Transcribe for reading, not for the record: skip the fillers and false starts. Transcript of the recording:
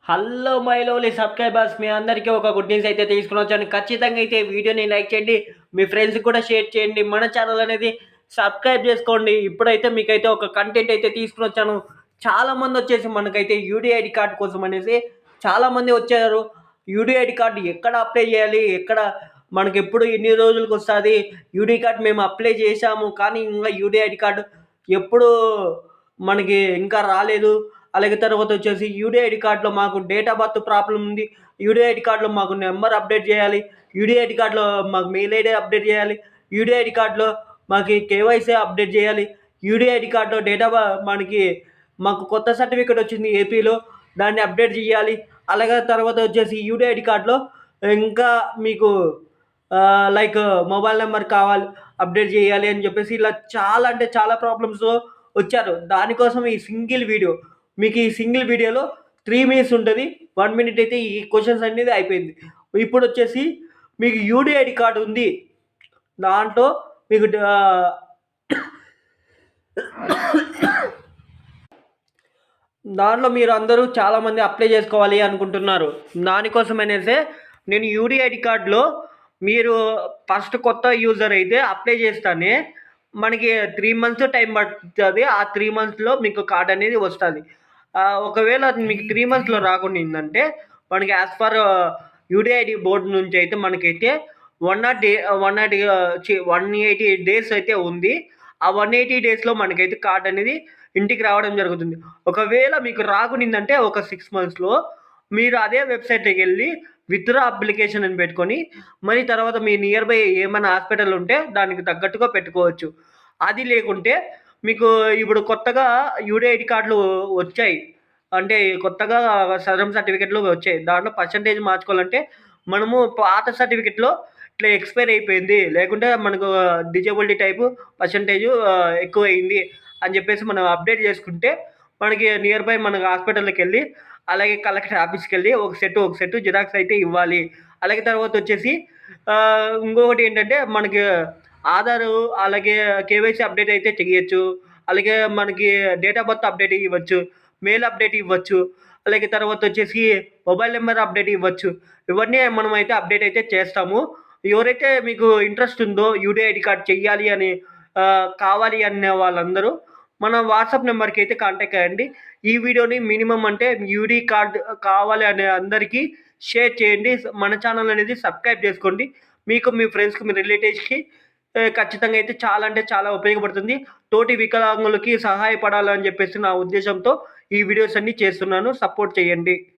Hello my lovely subscribers, మీ అందరికీ ఒక good news అయితే తీసుకొని వచ్చాను. ఖచ్చితంగా అయితే వీడియోని లైక్ చేయండి, మీ ఫ్రెండ్స్కి కూడా షేర్ చేయండి, మన ఛానల్ అనేది సబ్స్క్రైబ్ చేసుకోండి. ఇప్పుడైతే మీకైతే ఒక కంటెంట్ అయితే తీసుకొని వచ్చాను. చాలామంది వచ్చేసి మనకైతే యూడిఐడి కార్డ్ కోసం అనేసి చాలామంది వచ్చారు. యూడిఐడి కార్డు ఎక్కడ అప్లై చేయాలి, ఎక్కడ మనకి ఎప్పుడు ఎన్ని రోజులకు వస్తుంది, యూడీ కార్డ్ మేము అప్లై చేశాము కానీ ఇంకా యూడిఐడి కార్డు ఎప్పుడు మనకి ఇంకా రాలేదు. అలాగే తర్వాత వచ్చేసి యూడిఐడి కార్డ్‌లో మాకు డేట్ ఆఫ్ బర్త్ ప్రాబ్లమ్ ఉంది. యూడిఐడి కార్డ్‌లో మాకు నంబర్ అప్డేట్ చేయాలి. యూడిఐడి కార్డ్‌లో మాకు మెయిల్ ఐడీ అప్డేట్ చేయాలి. యూడిఐడి కార్డ్‌లో మాకు కేవైసీ అప్డేట్ చేయాలి. యూడిఐడి కార్డ్‌లో డేట్ ఆఫ్ మనకి మాకు కొత్త సర్టిఫికేట్ వచ్చింది ఏపీలో, దాన్ని అప్డేట్ చేయాలి. అలాగే తర్వాత వచ్చేసి యూడిఐడి కార్డ్‌లో ఇంకా మీకు లైక్ మొబైల్ నెంబర్ కావాలి, అప్డేట్ చేయాలి అని చెప్పేసి ఇలా చాలా అంటే చాలా ప్రాబ్లమ్స్‌తో వచ్చారు. దానికోసం ఈ సింగిల్ వీడియో. మీకు ఈ సింగిల్ వీడియోలో 3 మినిట్స్ ఉంటది. 1 మినిట్ అయితే ఈ క్వెషన్స్ అనేది అయిపోయింది. ఇప్పుడొచ్చేసి మీకు యూడీఐడీ కార్డ్ ఉంది. దాంట్లో మీకు దాంట్లో మీరు అందరూ చాలామంది అప్లై చేసుకోవాలి అనుకుంటున్నారు. దానికోసమనేసే నేను యూడీఐడీ కార్డ్‌లో మీరు ఫస్ట్ కొత్త యూజర్ అయితే అప్లై చేస్తానే మనకి 3 మంత్స్ టైం పడుతుంది. ఆ 3 మంత్స్‌లో మీకు కార్డ్ అనేది వస్తుంది. ఒకవేళ మీకు 3 మంత్స్‌లో రాకుండిందంటే మనకి యాజ్ పర్ యూడీఐడీ బోర్డ్ నుంచి అయితే మనకైతే 180 డేస్ అయితే ఉంది. ఆ 180 డేస్‌లో మనకైతే కార్డ్ అనేది ఇంటికి రావడం జరుగుతుంది. ఒకవేళ మీకు రాకుండిందంటే ఒక 6 మంత్స్‌లో మీరు అదే వెబ్‌సైట్‌లోకెళ్ళి విత్‌డ్రా అప్లికేషన్ అని పెట్టుకొని, మరి తర్వాత మీ నియర్ బై ఏమైనా హాస్పిటల్ ఉంటే దానికి తగ్గట్టుగా పెట్టుకోవచ్చు. అది లేకుంటే మీకు ఇప్పుడు కొత్తగా యూడీఐడీ కార్డులు వచ్చాయి. అంటే కొత్తగా సదరం సర్టిఫికేట్‌లు వచ్చాయి. దాంట్లో పర్సెంటేజ్ మార్చుకోవాలంటే మనము పాత సర్టిఫికేట్‌లో ఇట్లా ఎక్స్‌పైర్ అయిపోయింది, లేకుంటే మనకు డిజేబిలిటీ టైపు పర్సెంటేజు ఎక్కువయింది అని చెప్పేసి మనం అప్డేట్ చేసుకుంటే మనకి నియర్ బై మన హాస్పిటల్‌కెళ్ళి, అలాగే కలెక్టర్ ఆఫీస్‌కెళ్ళి ఒక సెట్టు జిరాక్స్ అయితే ఇవ్వాలి. అలాగే తర్వాత వచ్చేసి ఇంకొకటి ఏంటంటే మనకి ఆధారు, అలాగే కేవైసీ అప్డేట్ అయితే చెయ్యొచ్చు. అలాగే మనకి డేట్ ఆఫ్ బర్త్ అప్డేట్ ఇవ్వచ్చు. మెయిల్ అప్డేట్ ఇవ్వచ్చు. అలాగే తర్వాత వచ్చేసి మొబైల్ నెంబర్ అప్డేట్ ఇవ్వచ్చు. ఇవన్నీ మనమైతే అప్డేట్ అయితే చేస్తాము. ఎవరైతే మీకు ఇంట్రెస్ట్ ఉందో యూడీఐడీ కార్డ్ చెయ్యాలి అని కావాలి అనే వాళ్ళందరూ మన వాట్సాప్ నెంబర్‌కి అయితే కాంటాక్ట్ అయ్యండి. ఈ వీడియోని మినిమమ్ అంటే యూడీ కార్డ్ కావాలి అనే అందరికీ షేర్ చేయండి. మన ఛానల్ అనేది సబ్స్క్రైబ్ చేసుకోండి. మీకు, మీ ఫ్రెండ్స్‌కి, మీ రిలేటివ్స్‌కి ఖచ్చితంగా అయితే చాలా అంటే చాలా ఉపయోగపడుతుంది. తోటి వికలాంగులకి సహాయపడాలని చెప్పేసి నా ఉద్దేశంతో ఈ వీడియోస్ అన్నీ చేస్తున్నాను. సపోర్ట్ చేయండి.